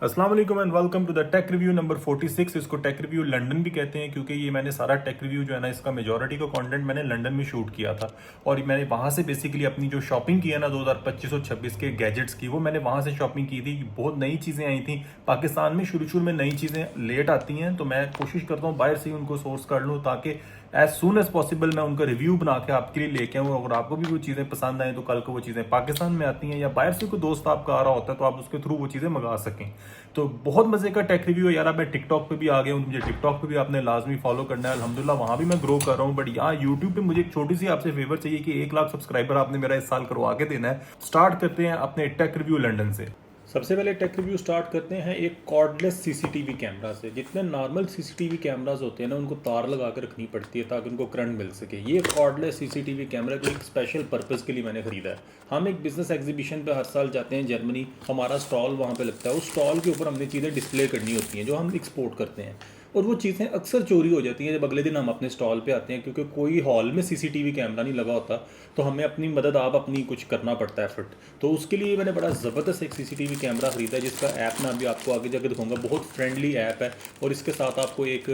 अस्सलाम वालेकुम and welcome to the tech review number 46। इसको टेक रिव्यू लंदन भी कहते हैं क्योंकि ये मैंने सारा टेक रिव्यू जो है ना, इसका मेजॉरिटी का कंटेंट मैंने लंदन में शूट किया था और मैंने वहाँ से बेसिकली अपनी जो शॉपिंग की है ना 2025 और 26 के गैजेट्स की, वो मैंने वहाँ से शॉपिंग की थी। बहुत नई चीज़ें आई थी पाकिस्तान में। शुरू में नई चीज़ें लेट आती हैं तो मैं कोशिश करता हूँ बाहर से ही उनको सोर्स कर लूँ ताकि एज सुन एज पॉसिबल मैं उनका रिव्यू बना के आपके लिए लेके आऊँ। अगर आपको भी वो चीज़ें पसंद आए तो कल को वो चीज़ें पाकिस्तान में आती हैं या बाहर से कोई दोस्त आपका आ रहा होता है तो आप उसके थ्रू वो चीज़ें मंगा सकें। तो बहुत मजे का टेक रिव्यू है यार। अब मैं टिकटॉक पे भी आ गया हूँ, मुझे टिकटॉक पे भी आपने लाजमी फॉलो करना है। अल्हम्दुलिल्लाह वहाँ भी मैं ग्रो कर रहा हूँ, बट यहाँ यूट्यूब पे मुझे एक छोटी सी आपसे फेवर चाहिए कि 1 लाख सब्सक्राइबर आपने मेरा इस साल करवा के देना है। स्टार्ट करते हैं अपने टेक रिव्यू लंदन से। सबसे पहले टेक रिव्यू स्टार्ट करते हैं एक कॉर्डलेस सीसीटीवी कैमरा से। जितने नॉर्मल सीसीटीवी कैमरास होते हैं ना, उनको तार लगा कर रखनी पड़ती है ताकि उनको करंट मिल सके। ये कॉर्डलेस सीसीटीवी कैमरा को एक स्पेशल पर्पस के लिए मैंने खरीदा है। हम एक बिजनेस एग्जीबिशन पे हर साल जाते हैं जर्मनी, हमारा स्टॉल वहाँ पे लगता है। उस स्टॉल के ऊपर हमने चीज़ें डिस्प्ले करनी होती हैं जो हम एक्सपोर्ट करते हैं, और वो चीज़ें अक्सर चोरी हो जाती हैं जब अगले दिन हम अपने स्टॉल पे आते हैं, क्योंकि कोई हॉल में सीसीटीवी कैमरा नहीं लगा होता। तो हमें अपनी मदद आप अपनी कुछ करना पड़ता है एफर्ट। तो उसके लिए मैंने बड़ा ज़बरदस्त एक सीसीटीवी कैमरा खरीदा है जिसका ऐप मैं अभी आपको आगे जाके दिखाऊंगा। बहुत फ्रेंडली ऐप है और इसके साथ आपको एक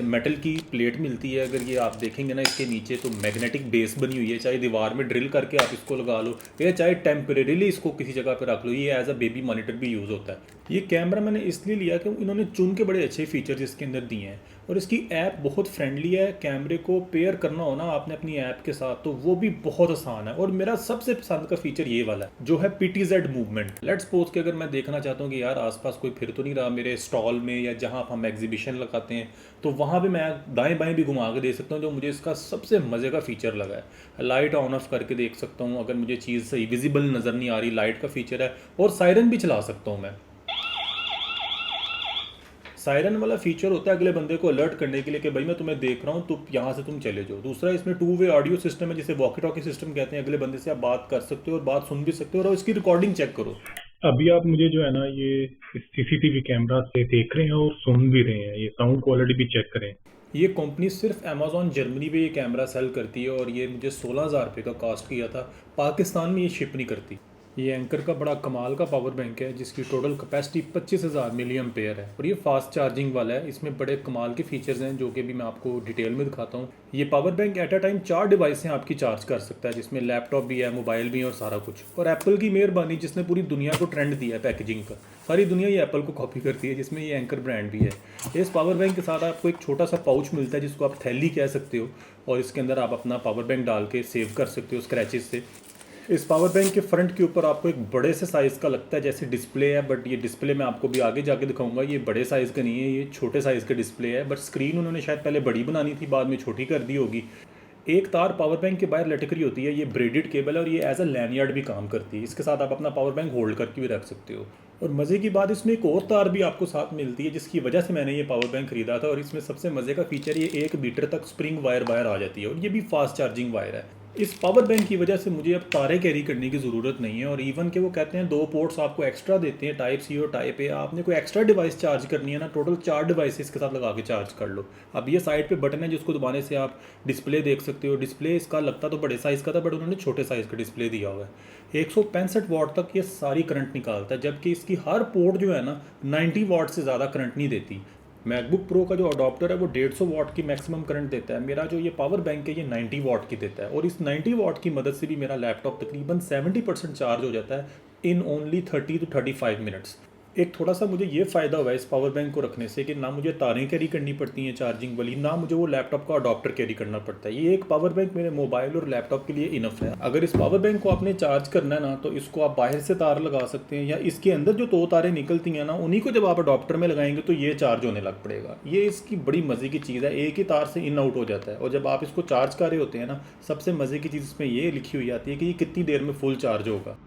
मेटल की प्लेट मिलती है। अगर ये आप देखेंगे ना, इसके नीचे तो मैग्नेटिक बेस बनी हुई है। चाहे दीवार में ड्रिल करके आप इसको लगा लो या चाहे टेम्परेरीली इसको किसी जगह पर रख लो, ये एज अ बेबी मॉनिटर भी यूज़ होता है। ये कैमरा मैंने इसलिए लिया कि इन्होंने चुन के बड़े अच्छे फीचर्स इसके अंदर दिए हैं और इसकी ऐप बहुत फ्रेंडली है। कैमरे को पेयर करना हो ना आपने अपनी ऐप के साथ तो वो भी बहुत आसान है। और मेरा सबसे पसंद का फीचर ये वाला है जो है PTZ मूवमेंट। लेट्स सपोज कि अगर मैं देखना चाहता हूँ कि यार आसपास कोई फिर तो नहीं रहा मेरे स्टॉल में या जहाँ हम एग्जीबिशन लगाते हैं, तो वहाँ भी मैं दाएं बाएं भी घुमा के दे सकता हूँ। जो मुझे इसका सबसे मज़े का फीचर लगा है, लाइट ऑन ऑफ करके देख सकता हूँ अगर मुझे चीज़ सही विजिबल नज़र नहीं आ रही, लाइट का फीचर है। और सायरन भी चला सकता हूँ मैं। सायरन वाला फीचर होता है अगले बंदे को अलर्ट करने के लिए कि भाई मैं तुम्हें देख रहा हूँ, तो यहाँ से तुम चले जाओ। दूसरा, इसमें 2 वे ऑडियो सिस्टम है जिसे वॉकी टॉकी सिस्टम कहते हैं। अगले बंदे से आप बात कर सकते हो और बात सुन भी सकते हो और इसकी रिकॉर्डिंग चेक करो। अभी आप मुझे जो है ना ये सीसीटीवी कैमरा से देख रहे हैं और सुन भी रहे हैं, ये साउंड क्वालिटी भी चेक करें। ये कंपनी सिर्फ अमेजोन जर्मनी पे ये कैमरा सेल करती है और ये मुझे 16,000 रुपये का कॉस्ट किया था। पाकिस्तान में ये शिप नहीं करती। ये एंकर का बड़ा कमाल का पावर बैंक है जिसकी टोटल कैपेसिटी 25,000 मिली एम्पेयर है और ये फास्ट चार्जिंग वाला है। इसमें बड़े कमाल के फीचर्स हैं जो कि भी मैं आपको डिटेल में दिखाता हूँ। ये power bank at a time 4 device से आपकी चार्ज कर सकता है, जिसमें लैपटॉप भी है, मोबाइल भी है और सारा कुछ। और एप्पल की मेहरबानी जिसने पूरी दुनिया को ट्रेंड दिया है पैकेजिंग का। सारी दुनिया ये एप्पल को कॉपी करती है, जिसमें ये एंकर ब्रांड भी है। इस पावर बैंक के साथ आपको एक छोटा सा पाउच मिलता है जिसको आप थैली कह सकते हो, और इसके अंदर आप अपना पावर बैंक डाल के सेव कर सकते हो स्क्रैचेस से। इस पावर बैंक के फ्रंट के ऊपर आपको एक बड़े से साइज़ का लगता है जैसे डिस्प्ले है, बट ये डिस्प्ले मैं आपको भी आगे जाके दिखाऊंगा। ये बड़े साइज़ का नहीं है, ये छोटे साइज़ का डिस्प्ले है। बट स्क्रीन उन्होंने शायद पहले बड़ी बनानी थी, बाद में छोटी कर दी होगी। एक तार पावर बैंक के बाहर लटक रही होती है, ये ब्रेडेड केबल है और ये एज अ लैंडयार्ड भी काम करती है। इसके साथ आप अपना पावर बैंक होल्ड करके भी रख सकते हो। और मज़े की बात, इसमें एक और तार भी आपको साथ मिलती है जिसकी वजह से मैंने ये पावर बैंक खरीदा था। और इसमें सबसे मज़े का फीचर, ये 1 मीटर तक स्प्रिंग वायर बाहर आ जाती है और ये भी फास्ट चार्जिंग वायर है। इस पावर बैंक की वजह से मुझे अब तारे कैरी करने की ज़रूरत नहीं है। और इवन के वो कहते हैं 2 पोर्ट्स आपको एक्स्ट्रा देते हैं, टाइप सी और टाइप ए। आपने कोई एक्स्ट्रा डिवाइस चार्ज करनी है ना, टोटल 4 डिवाइस इसके साथ लगा के चार्ज कर लो। अब ये साइड पे बटन है जिसको दबाने से आप डिस्प्ले देख सकते हो। डिस्प्ले इसका लगता तो बड़े साइज़ का था, बट उन्होंने छोटे साइज़ का डिस्प्ले दिया हुआ है। 165 वाट तक ये सारी करंट निकालता है, जबकि इसकी हर पोर्ट जो है ना 90 वाट से ज़्यादा करंट नहीं देती। मैकबुक प्रो का जो अडॉप्टर है वो 150 वाट की मैक्सिमम करंट देता है। मेरा जो ये पावर बैंक है ये 90 वाट की देता है और इस 90 वाट की मदद से भी मेरा लैपटॉप तकरीबन 70% चार्ज हो जाता है इन ओनली 30 to 35 मिनट्स। एक थोड़ा सा मुझे ये फ़ायदा हुआ है इस पावर बैंक को रखने से कि ना मुझे तारें कैरी करनी पड़ती हैं चार्जिंग वाली, ना मुझे वो लैपटॉप का अडॉप्टर कैरी करना पड़ता है। ये एक पावर बैंक मेरे मोबाइल और लैपटॉप के लिए इनफ है। अगर इस पावर बैंक को आपने चार्ज करना है ना, तो इसको आप बाहर से तार लगा सकते हैं या इसके अंदर जो 2 तारें निकलती हैं ना, उन्हीं को जब आप अडॉप्टर में लगाएंगे तो ये चार्ज होने लग पड़ेगा। ये इसकी बड़ी मज़े की चीज़ है, एक ही तार से इन आउट हो जाता है। और जब आप इसको चार्ज कर रहे होते हैं ना, सबसे मज़े की चीज़ इसमें ये लिखी हुई आती है कि ये कितनी देर में फुल चार्ज होगा।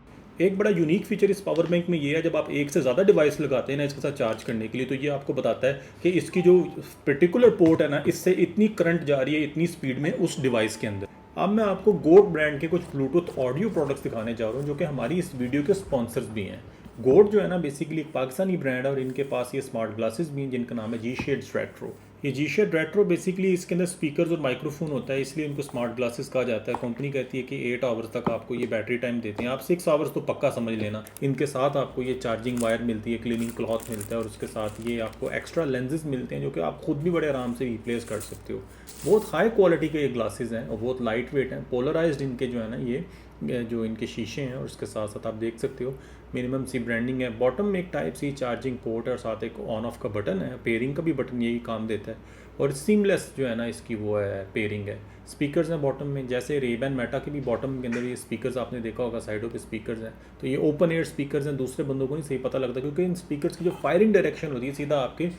एक बड़ा यूनिक फीचर इस पावर बैंक में ये है, जब आप एक से ज़्यादा डिवाइस लगाते हैं ना इसके साथ चार्ज करने के लिए, तो ये आपको बताता है कि इसकी जो पर्टिकुलर पोर्ट है ना, इससे इतनी करंट जा रही है इतनी स्पीड में उस डिवाइस के अंदर। अब मैं आपको गोड ब्रांड के कुछ ब्लूटूथ ऑडियो प्रोडक्ट्स दिखाने जा रहा हूँ जो कि हमारी इस वीडियो के स्पॉन्सर्स भी हैं। गोड जो है ना बेसिकली एक पाकिस्तानी ब्रांड है और इनके पास ये स्मार्ट ग्लासेस भी हैं जिनका नाम है G Shades Retro। ये जी शेड रेट्रो बेसिकली इसके अंदर स्पीकर्स और माइक्रोफोन होता है, इसलिए इनको स्मार्ट ग्लासेस कहा जाता है। कंपनी कहती है कि 8 आवर्स तक आपको ये बैटरी टाइम देते हैं, आप 6 आवर्स तो पक्का समझ लेना। इनके साथ आपको ये चार्जिंग वायर मिलती है, क्लीनिंग क्लॉथ मिलता है और उसके साथ ये आपको एक्स्ट्रा लेंसेज मिलते हैं जो कि आप खुद भी बड़े आराम से रिप्लेस कर सकते हो। बहुत हाई क्वालिटी के ये ग्लासेस हैं और बहुत लाइट वेट हैं। पोलराइज्ड इनके जो है ना ये जो इनके शीशे हैं और उसके साथ साथ आप देख सकते हो मिनिमम सी ब्रांडिंग है। बॉटम में एक टाइप सी चार्जिंग पोर्ट है और साथ एक ऑन ऑफ का बटन है। पेयरिंग का भी बटन यही काम देता है और सीमलेस जो है ना इसकी वो है पेयरिंग है। स्पीकर्स हैं बॉटम में, जैसे रेबैन मेटा के भी बॉटम के अंदर ये स्पीकर्स आपने देखा होगा साइडों पे स्पीकर्स हैं, तो ये ओपन एयर स्पीकर्स हैं। दूसरे बंदों को नहीं सही पता लगता क्योंकि इन स्पीकर्स की जो फायरिंग डायरेक्शन होती है सीधा आपके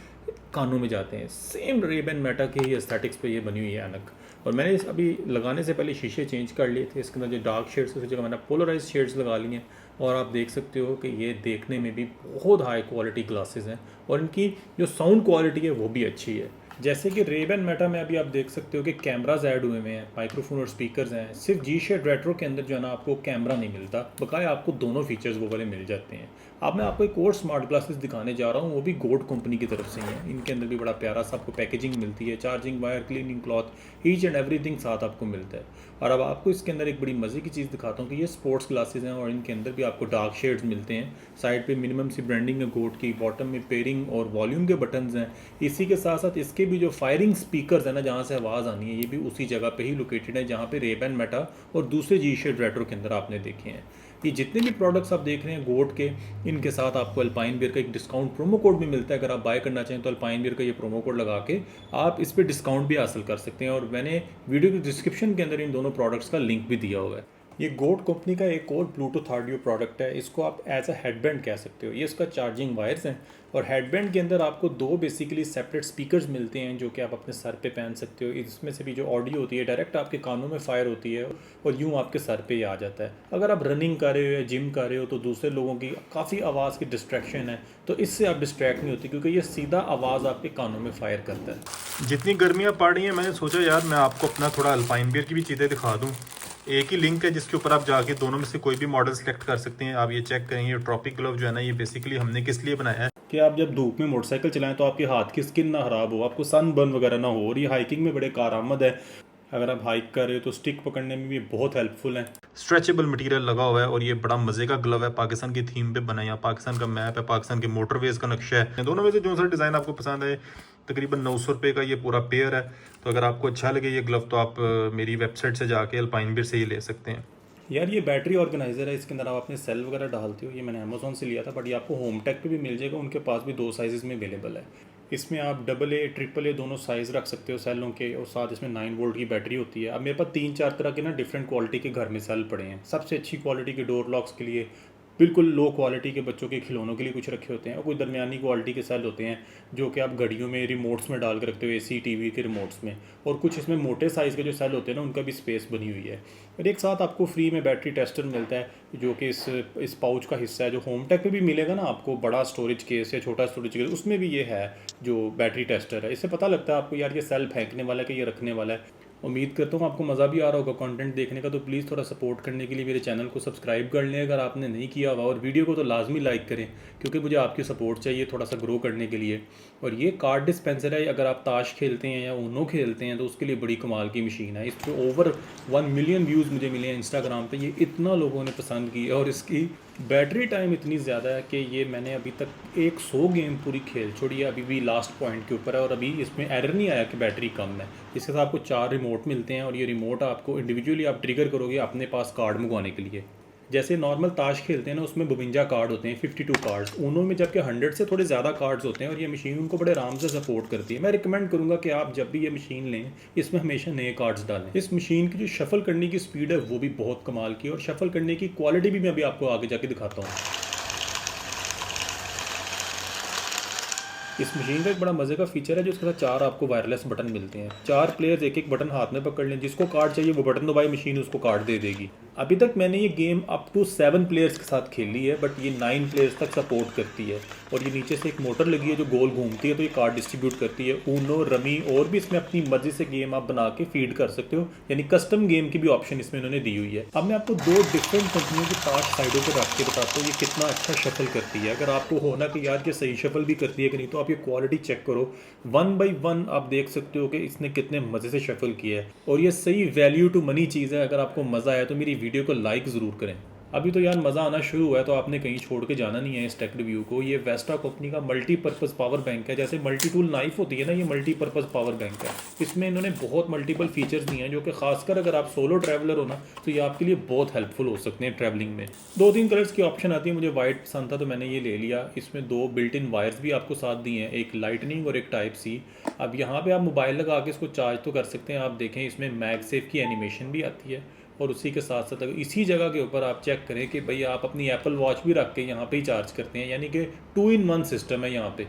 कानों में जाते हैं। सेम रेबैन मेटा के ही एस्थेटिक्स पे ये बनी हुई है ऐनक। और मैंने अभी लगाने से पहले शीशे चेंज कर लिए थे। इसके अंदर जो डार्क शेड्स उस जगह मैंने पोलराइज शेड्स लगा लिए हैं और आप देख सकते हो कि ये देखने में भी बहुत हाई क्वालिटी ग्लासेस हैं और इनकी जो साउंड क्वालिटी है वो भी अच्छी है। जैसे कि रेबैन मेटा में अभी आप देख सकते हो कि कैमराज ऐड हुए हैं, माइक्रोफोन और स्पीकर्स हैं। सिर्फ जी शेड रेट्रो के अंदर जो है ना आपको कैमरा नहीं मिलता, बकाया आपको दोनों फीचर्स वो वाले मिल जाते हैं। अब मैं आपको एक और स्मार्ट ग्लासेस दिखाने जा रहा हूँ, वो भी गोड कंपनी की तरफ से ही है। इनके अंदर भी बड़ा प्यारा सा आपको पैकेजिंग मिलती है, charging wire, cleaning cloth, each and everything साथ आपको मिलता है। और अब आपको इसके अंदर एक बड़ी मज़े की चीज़ दिखाता हूँ कि ये स्पोर्ट्स ग्लासेस हैं और इनके अंदर भी आपको डार्क शेड्स मिलते हैं। साइड पे मिनिमम सी ब्रांडिंग है गोड की, बॉटम में पेयरिंग और वॉल्यूम के बटन्स हैं। इसी के साथ साथ इसके भी जो फायरिंग स्पीकर्स है ना जहाँ से आवाज़ आनी है, ये भी उसी जगह पे ही लोकेटेड है जहाँ पे रेबैन मेटा और दूसरे जी शेड रेट्रो के अंदर आपने देखे हैं। ये जितने भी प्रोडक्ट्स आप देख रहे हैं गोड के, इनके साथ आपको अल्पाइन बियर का एक डिस्काउंट प्रोमो कोड भी मिलता है। अगर आप बाय करना चाहें तो अल्पाइन बियर का ये प्रोमो कोड लगा के आप इस पर डिस्काउंट भी हासिल कर सकते हैं। और मैंने वीडियो की डिस्क्रिप्शन के अंदर इन दोनों प्रोडक्ट्स का लिंक भी दिया हुआ है। ये गोड कंपनी का एक और ब्लूटूथ ऑडियो प्रोडक्ट है, इसको आप एज अ हेडबैंड कह सकते हो। ये इसका चार्जिंग वायर्स हैं और हेडबैंड के अंदर आपको दो बेसिकली सेपरेट स्पीकर्स मिलते हैं जो कि आप अपने सर पे पहन सकते हो। इसमें से भी जो ऑडियो होती है डायरेक्ट आपके कानों में फायर होती है और यूँ आपके सर पे ही आ जाता है। अगर आप रनिंग कर रहे हो या जिम कर रहे हो तो दूसरे लोगों की काफ़ी आवाज़ की डिस्ट्रैक्शन है, तो इससे आप डिस्ट्रैक्ट नहीं होती क्योंकि ये सीधा आवाज़ आपके कानों में फायर करता है। जितनी गर्मियाँ पड़ रही हैं मैंने सोचा यार मैं आपको अपना थोड़ा अल्पाइन बियर की भी चीज़ें दिखा दूँ। एक ही लिंक है जिसके ऊपर आप जाके दोनों में से कोई भी मॉडल सेलेक्ट कर सकते हैं। आप ये चेक करें, ये ट्रॉपिक ग्लव जो है ना ये बेसिकली हमने किस लिए बनाया है कि आप जब धूप में मोटरसाइकिल चलाएं तो आपके हाथ की स्किन ना ख़राब हो, आपको सन बर्न वगैरह ना हो। और ये हाइकिंग में बड़े कारआमद है। अगर आप हाइक कर रहे हो तो स्टिक पकड़ने में भी बहुत हेल्पफुल है। स्ट्रेचेबल मटेरियल लगा हुआ है और ये बड़ा मजे का ग्लव है। पाकिस्तान की थीम पे बना है, पाकिस्तान का मैप है, पाकिस्तान के मोटरवेज का नक्शा है। दोनों में से जो सा डिज़ाइन आपको पसंद है, तकरीबन 900 रुपये का ये पूरा पेयर है। तो अगर आपको अच्छा लगे ये ग्लव तो आप मेरी वेबसाइट से जाके अल्पाइन बियर से ही ले सकते हैं। यार ये बैटरी ऑर्गेनाइजर है, इसके अंदर आप अपने सेल वगैरह डालते हो। ये मैंने अमेजोन से लिया था बट ये आपको होम टेक पे भी मिल जाएगा, उनके पास भी 2 साइज़ में अवेलेबल है। इसमें आप AA, AAA दोनों साइज़ रख सकते हो सेलों के और साथ इसमें 9 वोल्ट की बैटरी होती है। अब मेरे पास 3-4 तरह के ना डिफरेंट क्वालिटी के घर में सेल पड़े हैं। सबसे अच्छी क्वालिटी के डोर लॉक्स के लिए, बिल्कुल लो क्वालिटी के बच्चों के खिलौनों के लिए कुछ रखे होते हैं और कुछ दरमियानी क्वालिटी के सेल होते हैं जो कि आप घड़ियों में रिमोट्स में डाल के रखते हो, AC TV के रिमोट्स में। और कुछ इसमें मोटे साइज़ के जो सेल होते हैं ना उनका भी स्पेस बनी हुई है। और एक साथ आपको फ्री में बैटरी टेस्टर मिलता है जो कि इस पाउच का हिस्सा है। जो होम टेक पे भी मिलेगा ना आपको बड़ा स्टोरेज केस या छोटा स्टोरेज केस, उसमें भी ये है जो बैटरी टेस्टर है। इससे पता लगता है आपको यार ये सेल फेंकने वाला है कि ये रखने वाला है। उम्मीद करता हूँ आपको मज़ा भी आ रहा होगा कंटेंट देखने का। तो प्लीज़ थोड़ा सपोर्ट करने के लिए मेरे चैनल को सब्सक्राइब कर लें अगर आपने नहीं किया हुआ, और वीडियो को तो लाजमी लाइक करें क्योंकि मुझे आपकी सपोर्ट चाहिए थोड़ा सा ग्रो करने के लिए। और ये कार्ड डिस्पेंसर है, अगर आप ताश खेलते हैं या ऊनो खेलते हैं तो उसके लिए बड़ी कमाल की मशीन है। इस पर ओवर 1 मिलियन व्यूज़ मुझे मिले हैं इंस्टाग्राम पे। ये इतना लोगों ने पसंद की और इसकी बैटरी टाइम इतनी ज़्यादा है कि ये मैंने अभी तक 100 गेम पूरी खेल छोड़ी है, अभी भी लास्ट पॉइंट के ऊपर है और अभी इसमें एरर नहीं आया कि बैटरी कम है। इसके साथ आपको 4 रिमोट मिलते हैं और ये रिमोट आपको इंडिविजुअली आप ट्रिगर करोगे अपने पास कार्ड मंगवाने के लिए। जैसे नॉर्मल ताश खेलते हैं ना उसमें 52 कार्ड होते हैं, 52 कार्ड्स। ऊनो में जबकि 100 से थोड़े ज़्यादा कार्ड्स होते हैं और ये मशीन उनको बड़े आराम से सपोर्ट करती है। मैं रिकमेंड करूँगा कि आप जब भी ये मशीन लें इसमें हमेशा नए कार्ड्स डालें। इस मशीन की जो शफल करने की स्पीड है वो भी बहुत कमाल की है और शफल करने की क्वालिटी भी मैं अभी आपको आगे जाके दिखाता हूँ। इस मशीन का एक बड़ा मज़े का फीचर है जो इसके साथ 4 आपको वायरलेस बटन मिलते हैं। 4 प्लेयर्स एक एक बटन हाथ में पकड़ लें, जिसको कार्ड चाहिए वो बटन दबाए मशीन उसको कार्ड दे देगी। अभी तक मैंने ये गेम अप टू 7 प्लेयर्स के साथ खेली है, बट ये 9 प्लेयर्स तक सपोर्ट करती है। और ये नीचे से एक मोटर लगी है जो गोल घूमती है, तो ये कार्ड डिस्ट्रीब्यूट करती है। ऊनो, रमी और भी इसमें अपनी मर्जी से गेम आप बना के फीड कर सकते हो, यानी कस्टम गेम की भी ऑप्शन इसमें इन्होंने दी हुई है। अब मैं आपको 2 डिफरेंट कंपनियों की 5 साइडों पर रख के बताता हूँ ये कितना अच्छा शफल करती है। अगर आपको होना कि यार ये सही शफल भी करती है कि नहीं, तो आप ये क्वालिटी चेक करो। 1 बाई 1 आप देख सकते हो कि इसने कितने मज़े से शफल किया है, और ये सही वैल्यू टू मनी चीज़ है। अगर आपको मज़ा आया तो मेरी वीडियो को लाइक ज़रूर करें। अभी तो यार मज़ा आना शुरू हुआ है, तो आपने कहीं छोड़ के जाना नहीं है इस टेक रिव्यू को। ये वेस्टा कंपनी का मल्टीपर्पज़ पावर बैंक है। जैसे मल्टी टूल नाइफ होती है ना, ये मल्टीपर्पज़ पावर बैंक है। इसमें इन्होंने बहुत मल्टीपल फीचर्स दिए हैं जो कि खासकर अगर आप सोलो ट्रैवलर हो ना, तो ये आपके लिए बहुत हेल्पफुल हो सकते हैं ट्रैवलिंग में। 2-3 कलर्स की ऑप्शन आती है, मुझे वाइट पसंद था तो मैंने ये ले लिया। इसमें 2 बिल्ट इन वायर्स भी आपको साथ दिए हैं, एक लाइटनिंग और एक टाइप सी। अब यहाँ पे आप मोबाइल लगा के इसको चार्ज तो कर सकते हैं। आप देखें इसमें मैगसेफ की एनिमेशन भी आती है, और उसी के साथ साथ अगर इसी जगह के ऊपर आप चेक करें कि भाई आप अपनी एप्पल वॉच भी रख के यहाँ पे ही चार्ज करते हैं, यानी कि 2 in 1 सिस्टम है यहाँ पे।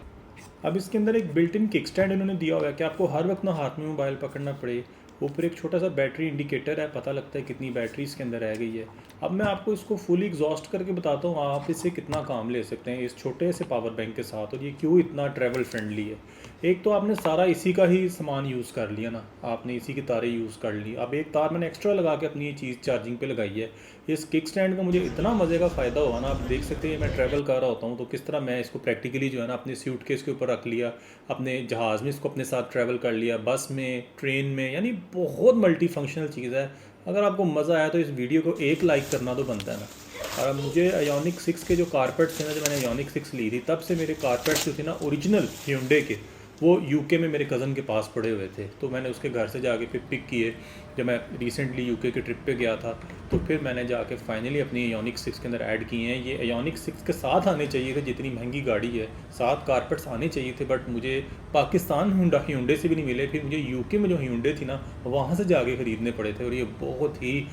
अब इसके अंदर एक बिल्ट इन किक स्टैंड इन्होंने दिया हुआ है कि आपको हर वक्त ना हाथ में मोबाइल पकड़ना पड़े। ऊपर एक छोटा सा बैटरी इंडिकेटर है, पता लगता है कितनी बैटरी इसके अंदर रह गई है। अब मैं आपको इसको फुली एग्जॉस्ट करके बताता हूँ आप इससे कितना काम ले सकते हैं इस छोटे से पावर बैंक के साथ, और ये क्यों इतना ट्रैवल फ्रेंडली है। एक तो आपने सारा इसी का ही सामान यूज़ कर लिया ना, आपने इसी की तारें यूज़ कर ली। अब एक तार मैंने एक्स्ट्रा लगा के अपनी ये चीज़ चार्जिंग पे लगाई है। इस किक स्टैंड का मुझे इतना मज़े का फ़ायदा हुआ ना, आप देख सकते हैं मैं ट्रैवल कर रहा होता हूँ तो किस तरह मैं इसको प्रैक्टिकली जो है ना अपने सूटकेस के ऊपर रख लिया, अपने जहाज़ में इसको अपने साथ ट्रैवल कर लिया, बस में, ट्रेन में, यानी बहुत मल्टी फंक्शनल चीज़ है। अगर आपको मज़ा आया तो इस वीडियो को एक लाइक करना तो बनता है ना। और मुझे आयोनिक 6 के जो कारपेट्स थे ना, जब मैंने आयोनिक 6 ली थी तब से मेरे कारपेट्स जो थे ना ओरिजिनल hyundai के, वो यूके में मेरे कज़न के पास पड़े हुए थे, तो मैंने उसके घर से जाके फिर पिक किए। जब मैं रिसेंटली यूके के ट्रिप पे गया था तो फिर मैंने जाके फाइनली अपनी आयोनिक 6 के अंदर ऐड किए हैं। ये आयोनिक 6 के साथ आने चाहिए थे, जितनी महंगी गाड़ी है साथ कारपेट्स आने चाहिए थे, बट मुझे पाकिस्तान hyundai से भी नहीं मिले। फिर मुझे यूके में जो hyundai थी ना, वहाँ से जाके ख़रीदने पड़े थे, और ये बहुत ही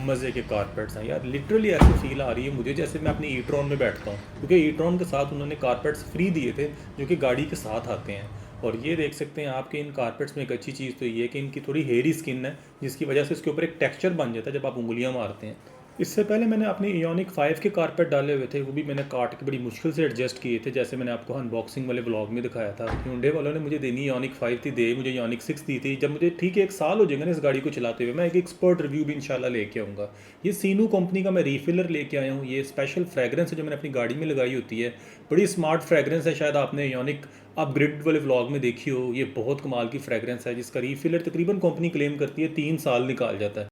मज़े के कारपेट्स हैं यार। लिटरली ऐसी फील आ रही है मुझे जैसे मैं अपनी ई-ट्रॉन में बैठता हूँ, क्योंकि ई-ट्रॉन के साथ उन्होंने कारपेट्स फ्री दिए थे जो कि गाड़ी के साथ आते हैं। और ये देख सकते हैं आपके इन कारपेट्स में एक अच्छी चीज़ तो ये है कि इनकी थोड़ी हेयरी स्किन है, जिसकी वजह से इसके ऊपर एक टेक्सचर बन जाता है जब आप उंगलियां मारते हैं। इससे पहले मैंने अपनी इयोनिक 5 के कारपेट डाले हुए थे, वो भी मैंने काट के बड़ी मुश्किल से एडजस्ट किए थे, जैसे मैंने आपको अनबॉक्सिंग वाले व्लॉग में दिखाया था। hyundai वालों ने मुझे देनी इयोनिक 5 थी, दे मुझे इयोनिक 6 दी थी। जब मुझे ठीक है 1 साल हो जाएगा ना इस गाड़ी को चलाते हुए, मैं एक एक्सपर्ट रिव्यू भी इंशाल्लाह लेके आऊँगा। ये सीनू कंपनी का मैं रीफिलर लेके आया हूँ। ये स्पेशल फ्रेगरेंस है जो मैंने अपनी गाड़ी में लगाई होती है, बड़ी स्मार्ट फ्रेगरेंस है। शायद आपने इयोनिक अपग्रेड वाले व्लॉग में देखी हो, ये बहुत कमाल की फ्रेगरेंस है, जिसका रीफिलर तकरीबन कंपनी क्लेम करती है 3 साल निकाल जाता है।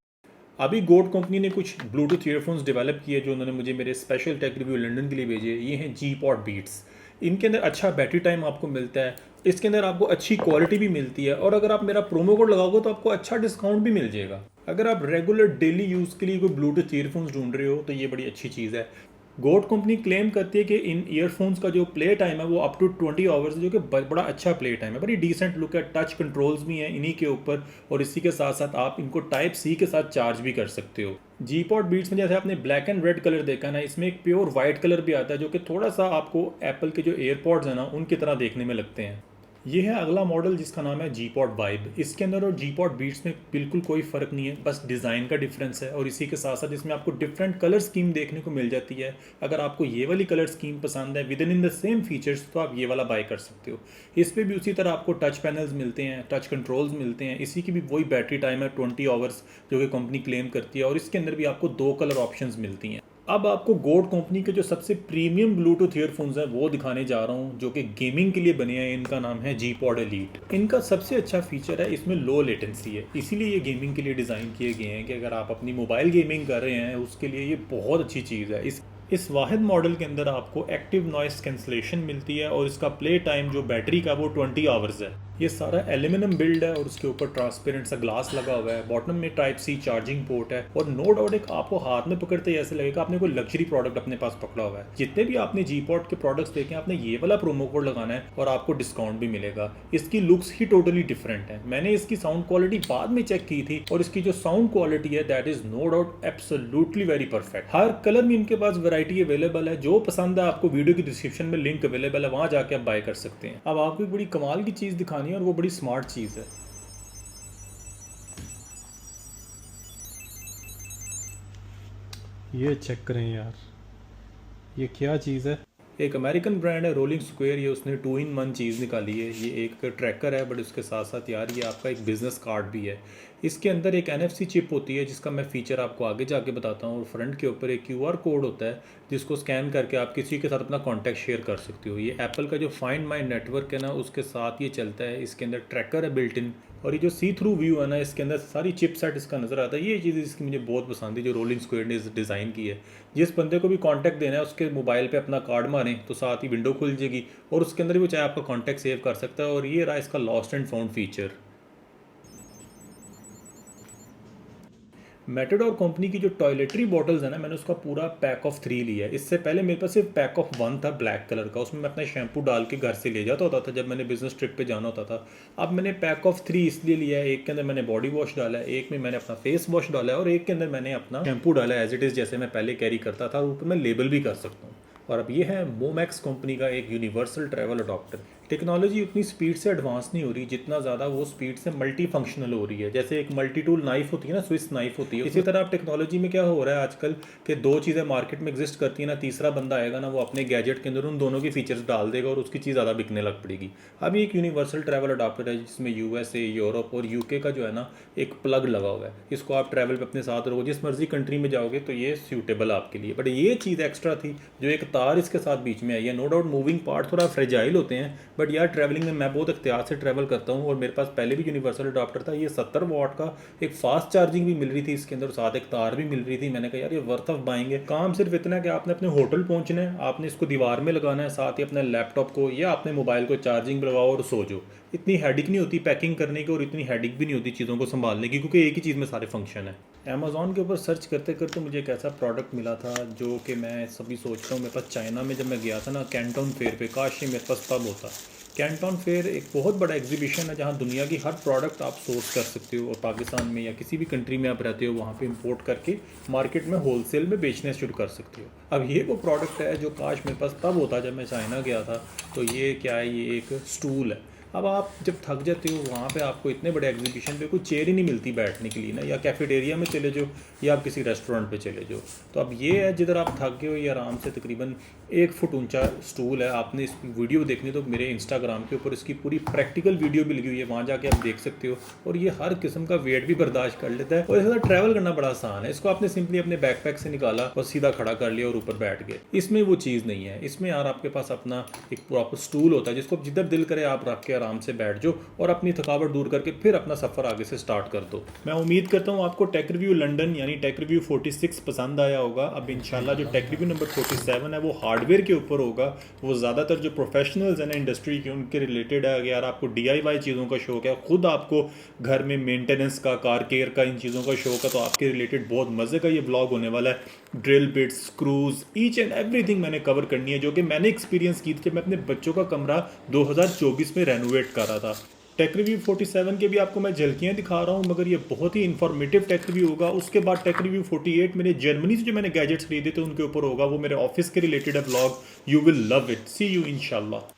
अभी गोट कंपनी ने कुछ ब्लूटूथ ईयरफोन्स डेवलप किए जो उन्होंने मुझे मेरे स्पेशल टेक रिव्यू लंदन के लिए भेजे। ये हैं जी पॉड बीट्स। इनके अंदर अच्छा बैटरी टाइम आपको मिलता है, इसके अंदर आपको अच्छी क्वालिटी भी मिलती है, और अगर आप मेरा प्रोमो कोड लगाओगे तो आपको अच्छा डिस्काउंट भी मिल जाएगा। अगर आप रेगुलर डेली यूज़ के लिए कोई ब्लूटूथ ईयरफोन्स ढूंढ रहे हो तो ये बड़ी अच्छी चीज़ है। गोट कंपनी क्लेम करती है कि इन ईयरफोन्स का जो प्ले टाइम है वो अप टू 20 आवर्स है, जो कि बड़ा अच्छा प्ले टाइम है, बड़ी डिसेंट लुक है। टच कंट्रोल्स भी हैं इन्हीं के ऊपर, और इसी के साथ साथ आप इनको टाइप सी के साथ चार्ज भी कर सकते हो। जी पॉड बीट्स में जैसे आपने ब्लैक एंड रेड कलर देखा ना, इसमें एक प्योर वाइट कलर भी आता है जो कि थोड़ा सा आपको एप्पल के जो एयरपॉड्स हैं ना उनकी तरह देखने में लगते हैं। ये है अगला मॉडल जिसका नाम है जी पॉड वाइब। इसके अंदर और जी पॉड बीट्स में बिल्कुल कोई फ़र्क नहीं है, बस डिज़ाइन का डिफरेंस है, और इसी के साथ साथ इसमें आपको डिफरेंट कलर स्कीम देखने को मिल जाती है। अगर आपको ये वाली कलर स्कीम पसंद है with in the same features, तो आप ये वाला बाय कर सकते हो। इस पर भी उसी तरह आपको टच पैनल्स मिलते हैं, टच कंट्रोल्स मिलते हैं। इसी की भी वही बैटरी टाइम है 20 आवर्स जो कि कंपनी क्लेम करती है, और इसके अंदर भी आपको 2 कलर ऑप्शंस मिलती हैं। अब आपको गोट कंपनी के जो सबसे प्रीमियम ब्लूटूथ ईयरफोन्स हैं वो दिखाने जा रहा हूँ, जो कि गेमिंग के लिए बने हैं। इनका नाम है जी पॉड एलीट। इनका सबसे अच्छा फीचर है इसमें लो लेटेंसी है, इसीलिए ये गेमिंग के लिए डिज़ाइन किए गए हैं कि अगर आप अपनी मोबाइल गेमिंग कर रहे हैं उसके लिए ये बहुत अच्छी चीज़ है। इस वाहिद मॉडल के अंदर आपको एक्टिव नॉइस कैंसलेशन मिलती है, और इसका प्ले टाइम जो बैटरी का वो 20 आवर्स है। ये सारा एल्यूमिनियम बिल्ड है, और उसके ऊपर ट्रांसपेरेंट सा ग्लास लगा हुआ है। बॉटम में टाइप सी चार्जिंग पोर्ट है, और नो डाउट एक आपको हाथ में पकड़ते ही ऐसे लगेगा आपने कोई लग्जरी प्रोडक्ट अपने पास पकड़ा हुआ है। जितने भी आपने जी पॉड के प्रोडक्ट्स देखे आपने ये वाला प्रोमो कोड लगाना है और आपको डिस्काउंट भी मिलेगा। इसकी लुक्स ही टोटली डिफरेंट है। मैंने इसकी साउंड क्वालिटी बाद में चेक की थी, और इसकी जो साउंड क्वालिटी है that is no doubt absolutely very perfect. हर कलर में इनके पास वैरायटी अवेलेबल है। जो पसंद है आपको वीडियो की डिस्क्रिप्शन में लिंक अवेलेबल है, वहां जाके आप बाय कर सकते हैं। अब आपको एक बड़ी कमाल की चीज़ दिखानी है, और वो बड़ी स्मार्ट चीज़ है। ये चेक करें यार, ये क्या चीज़ है। एक अमेरिकन ब्रांड है रोलिंग स्क्वायर, ये उसने 2 in 1 चीज़ निकाली है। ये एक ट्रैकर है बट उसके साथ साथ यार ये आपका एक बिज़नेस कार्ड भी है। इसके अंदर एक NFC चिप होती है जिसका मैं फ़ीचर आपको आगे जाके बताता हूँ, और फ्रंट के ऊपर एक QR कोड होता है जिसको स्कैन करके आप किसी के साथ अपना कॉन्टैक्ट शेयर कर सकते हो। ये एप्पल का जो फाइंड माई नेटवर्क है ना उसके साथ ये चलता है। इसके अंदर ट्रैकर है बिल्ट इन, और ये जो सी थ्रू व्यू है ना इसके अंदर सारी चिपसेट इसका नज़र आता है। ये चीज़ इसकी मुझे बहुत पसंद है जो रोलिंग स्क्वायर ने डिज़ाइन की है। जिस बंदे को भी कांटेक्ट देना है उसके मोबाइल पे अपना कार्ड मारें तो साथ ही विंडो खुल जाएगी, और उसके अंदर भी वो चाहे आपका कांटेक्ट सेव कर सकता है। और ये रहा इसका lost and found feature. Matador company की जो टॉयलेटरी बॉटल्स है ना, मैंने उसका पूरा पैक ऑफ 3 लिया है। इससे पहले मेरे पास सिर्फ पैक ऑफ 1 था ब्लैक कलर का, उसमें मैं अपना शैम्पू डाल के घर से ले जाता होता था जब मैंने बिजनेस ट्रिप पे जाना होता था। अब मैंने पैक ऑफ 3 इसलिए लिया है, एक के अंदर मैंने बॉडी वॉश डाला है, एक में मैंने अपना फेस वॉश डाला है, और एक के अंदर मैंने अपना शैम्पू डाला है एज इट इज़ जैसे मैं पहले कैरी करता था, और ऊपर मैं लेबल भी कर सकता हूँ। और अब ये है मोमैक्स कंपनी का एक यूनिवर्सल ट्रैवल अडॉप्टर। टेक्नोलॉजी उतनी स्पीड से एडवांस नहीं हो रही जितना ज़्यादा वो स्पीड से मल्टी फंक्शनल हो रही है। जैसे एक मल्टी टूल नाइफ होती है ना, स्विस नाइफ होती है, इसी तरह अब टेक्नोलॉजी में क्या हो रहा है आजकल कि 2 चीज़ें मार्केट में एग्जिस्ट करती है ना, तीसरा बंदा आएगा ना वो अपने गैजेट के अंदर उन दोनों की फीचर्स डाल देगा और उसकी चीज़ ज़्यादा बिकने लग पड़ेगी। अब ये एक यूनिवर्सल ट्रैवल अडॉप्टर है जिसमें USA, यूरोप और UK का जो है ना एक प्लग लगा हुआ है। इसको आप ट्रैवल पे अपने साथ रखो, जिस मर्जी कंट्री में जाओगे तो ये सूटेबल आपके लिए। बट ये चीज़ एक्स्ट्रा थी जो एक तार इसके साथ बीच में आई है। नो डाउट मूविंग पार्ट थोड़ा फ्रेजाइल होते हैं, बट यार ट्रैवलिंग में मैं बहुत इख्तियार से ट्रैवल करता हूँ, और मेरे पास पहले भी यूनिवर्सल अडॉप्टर था। ये 70 वाट का एक फास्ट चार्जिंग भी मिल रही थी इसके अंदर, साथ एक तार भी मिल रही थी। मैंने कहा यार ये वर्थ ऑफ बाइंग है। काम सिर्फ इतना है कि आपने अपने होटल पहुंचना है, आपने इसको दीवार में लगाना है, साथ ही अपने लैपटॉप को या अपने मोबाइल को चार्जिंग पर लगाओ और सो जाओ। इतनी हेडिक नहीं होती पैकिंग करने की, और इतनी हेडिक भी नहीं होती चीज़ों को संभालने की, क्योंकि एक ही चीज़ में सारे फंक्शन है। अमेज़ॉन के ऊपर सर्च करते करते मुझे एक ऐसा प्रोडक्ट मिला था जो कि मैं सभी सोचता हूँ, मेरे पास चाइना में जब मैं गया था ना कैंटोन फेयर पे, काश ये मेरे पास तब होता। कैंटोन फेयर एक बहुत बड़ा एग्जीबिशन है जहाँ दुनिया की हर प्रोडक्ट आप सोर्स कर सकते हो, और पाकिस्तान में या किसी भी कंट्री में आप रहते हो वहाँ पे इंपोर्ट करके मार्केट में होलसेल में बेचने शुरू कर सकते हो। अब ये वो प्रोडक्ट है जो काश मेरे पास तब होता जब मैं चाइना गया था। तो ये क्या है, ये एक स्टूल है। अब आप जब थक जाते हो वहाँ पे आपको इतने बड़े एग्जीबिशन पे कोई चेयर ही नहीं मिलती बैठने के लिए ना, या कैफेटेरिया में चले जाओ या आप किसी रेस्टोरेंट पे चले जाओ। तो अब ये है जिधर आप थक गए हो, ये आराम से तकरीबन 1 फुट ऊंचा स्टूल है। आपने इसकी वीडियो देखनी तो मेरे इंस्टाग्राम के ऊपर इसकी पूरी प्रैक्टिकल वीडियो भी लगी हुई है, वहाँ जाके आप देख सकते हो। और ये हर किस्म का वेट भी बर्दाश्त कर लेता है, और इसके साथ ट्रैवल करना बड़ा आसान है। इसको आपने सिंपली अपने बैकपैक से निकाला और सीधा खड़ा कर लिया और ऊपर बैठ गए। इसमें वो चीज़ नहीं है। इसमें यार आपके पास अपना एक प्रॉपर स्टूल होता है जिसको जिधर दिल करे आप रख के आराम से बैठ जाओ और अपनी थकावट दूर करके फिर अपना सफ़र आगे से स्टार्ट कर दो। मैं उम्मीद करता हूँ आपको टेक रिव्यू लंदन यानी टेक रिव्यू 46 पसंद आया होगा। अब इंशाल्लाह जो टेक रिव्यू नंबर 47 है वो हार्डवेयर के ऊपर होगा। वो ज़्यादातर जो प्रोफेशनल्स हैं ना इंडस्ट्री के, उनके रिलेटेड है। अगर आपको DIY चीज़ों का शौक है, खुद आपको घर में मेंटेनेंस का, कार केयर का, इन चीज़ों का शौक है, तो आपके रिलेटेड बहुत मज़े का ये ब्लॉग होने वाला है। Drill bits, screws, each and everything मैंने कवर करनी है, जो कि मैंने एक्सपीरियंस की थी जब मैं अपने बच्चों का कमरा 2024 में रेनोवेट कर रहा था। टेक रिव्यू 47 के भी आपको मैं झलकियाँ दिखा रहा हूँ, मगर ये बहुत ही इन्फॉर्मेटिव टेक रिव्यू होगा। उसके बाद टेक रिव्यू 48 मेरे जर्मनी से जो मैंने गैजेट्स खरीदे थे उनके ऊपर होगा, वो मेरे ऑफिस के रिलेटेड है blog. You will love it. See you इंशाल्लाह।